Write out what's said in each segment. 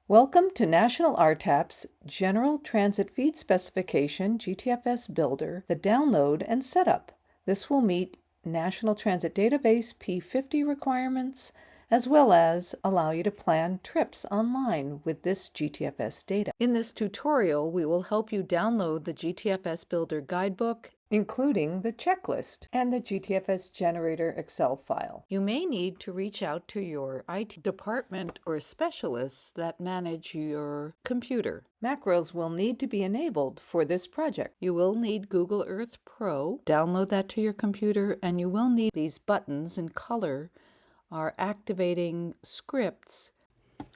Welcome to National RTAP's General Transit Feed Specification GTFS Builder, the download and setup. This will meet National Transit Database P50 requirements, as well as allow you to plan trips online with this GTFS data. In this tutorial, we will help you download the GTFS Builder Guidebook, including the checklist and the GTFS Generator Excel file. You may need to reach out to your IT department or specialists that manage your computer. Macros will need to be enabled for this project. You will need Google Earth Pro. Download that to your computer, and you will need these buttons in color are activating scripts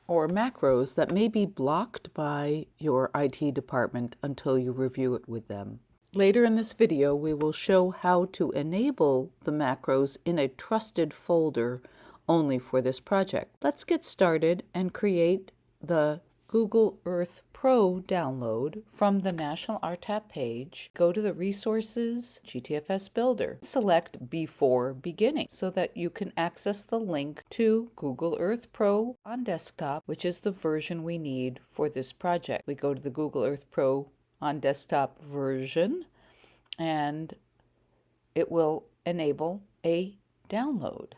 or macros that may be blocked by your IT department until you review it with them. Later in this video, we will show how to enable the macros in a trusted folder only for this project. Let's get started and create the Google Earth Pro download from the National RTAP page. Go to the Resources, GTFS Builder. Select Before Beginning so that you can access the link to Google Earth Pro on desktop, which is the version we need for this project. We go to the Google Earth Pro on desktop version, and it will enable a download.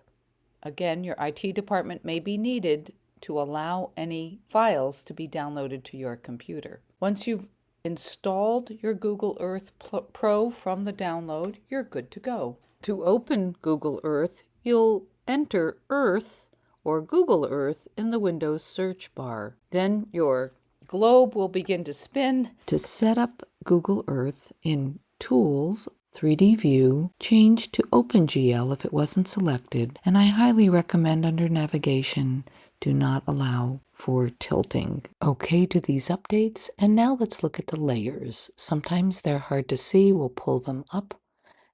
Again, your IT department may be needed to allow any files to be downloaded to your computer. Once you've installed your Google Earth Pro from the download, you're good to go. To open Google Earth, you'll enter Earth or Google Earth in the Windows search bar. Then your globe will begin to spin. To set up Google Earth in Tools, 3D View, change to OpenGL if it wasn't selected, and I highly recommend under Navigation, do not allow for tilting. Okay to these updates, and now let's look at the layers. Sometimes they're hard to see. We'll pull them up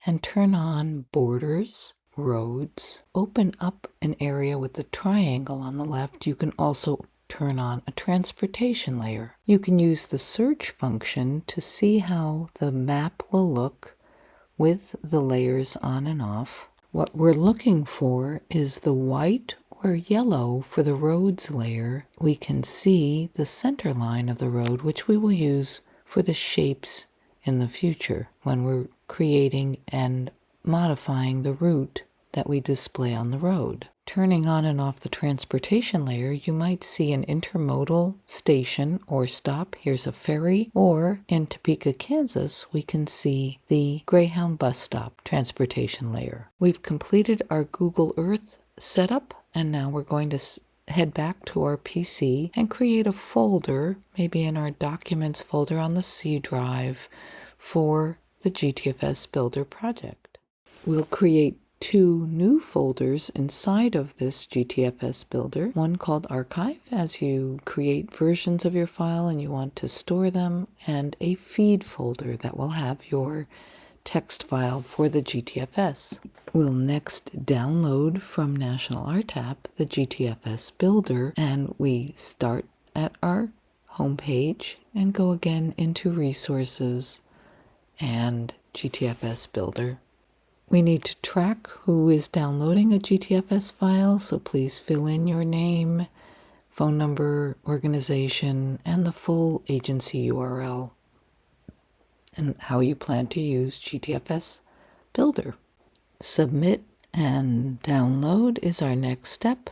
and turn on borders, roads, open up an area with the triangle on the left. You can also turn on a transportation layer. You can use the search function to see how the map will look with the layers on and off. What we're looking for is the white or yellow for the roads layer. We can see the center line of the road, which we will use for the shapes in the future when we're creating and modifying the route that we display on the road. Turning on and off the transportation layer, you might see an intermodal station or stop. Here's a ferry. Or in Topeka, Kansas, we can see the Greyhound bus stop transportation layer. We've completed our Google Earth setup, and now we're going to head back to our PC and create a folder, maybe in our Documents folder on the C drive, for the GTFS Builder project. We'll create two new folders inside of this GTFS Builder, one called Archive as you create versions of your file and you want to store them, and a feed folder that will have your text file for the GTFS. We'll next download from National RTAP the GTFS Builder, and we start at our home page and go again into Resources and GTFS Builder. We need to track who is downloading a GTFS file, so please fill in your name, phone number, organization, and the full agency URL, and how you plan to use GTFS Builder. Submit and download is our next step,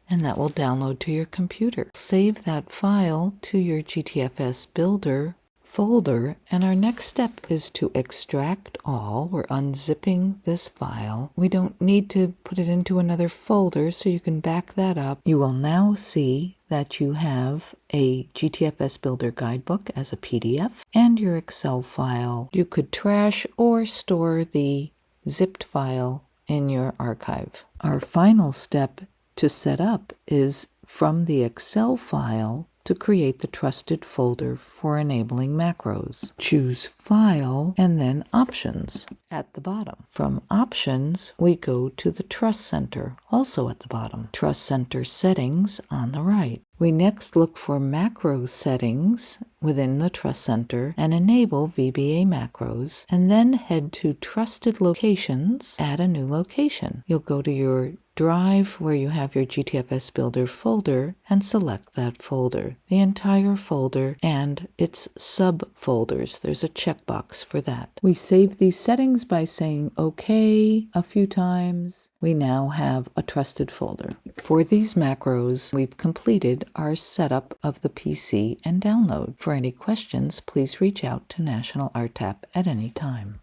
and that will download to your computer. Save that file to your GTFS Builder folder, and our next step is to extract all. We're unzipping this file. We don't need to put it into another folder, so you can back that up. You will now see that you have a GTFS Builder Guidebook as a PDF and your Excel file. You could trash or store the zipped file in your archive. Our final step to set up is from the Excel file to create the trusted folder for enabling macros. Choose File and then Options at the bottom. From Options, we go to the Trust Center, also at the bottom. Trust Center Settings on the right. We next look for macro settings within the Trust Center and enable VBA macros, and then head to Trusted Locations, add a new location. You'll go to your drive where you have your GTFS Builder folder and select that folder, the entire folder and its subfolders. There's a checkbox for that. We save these settings by saying OK a few times. We now have a trusted folder. For these macros, we've completed our setup of the PC and download. For any questions, please reach out to National RTAP at any time.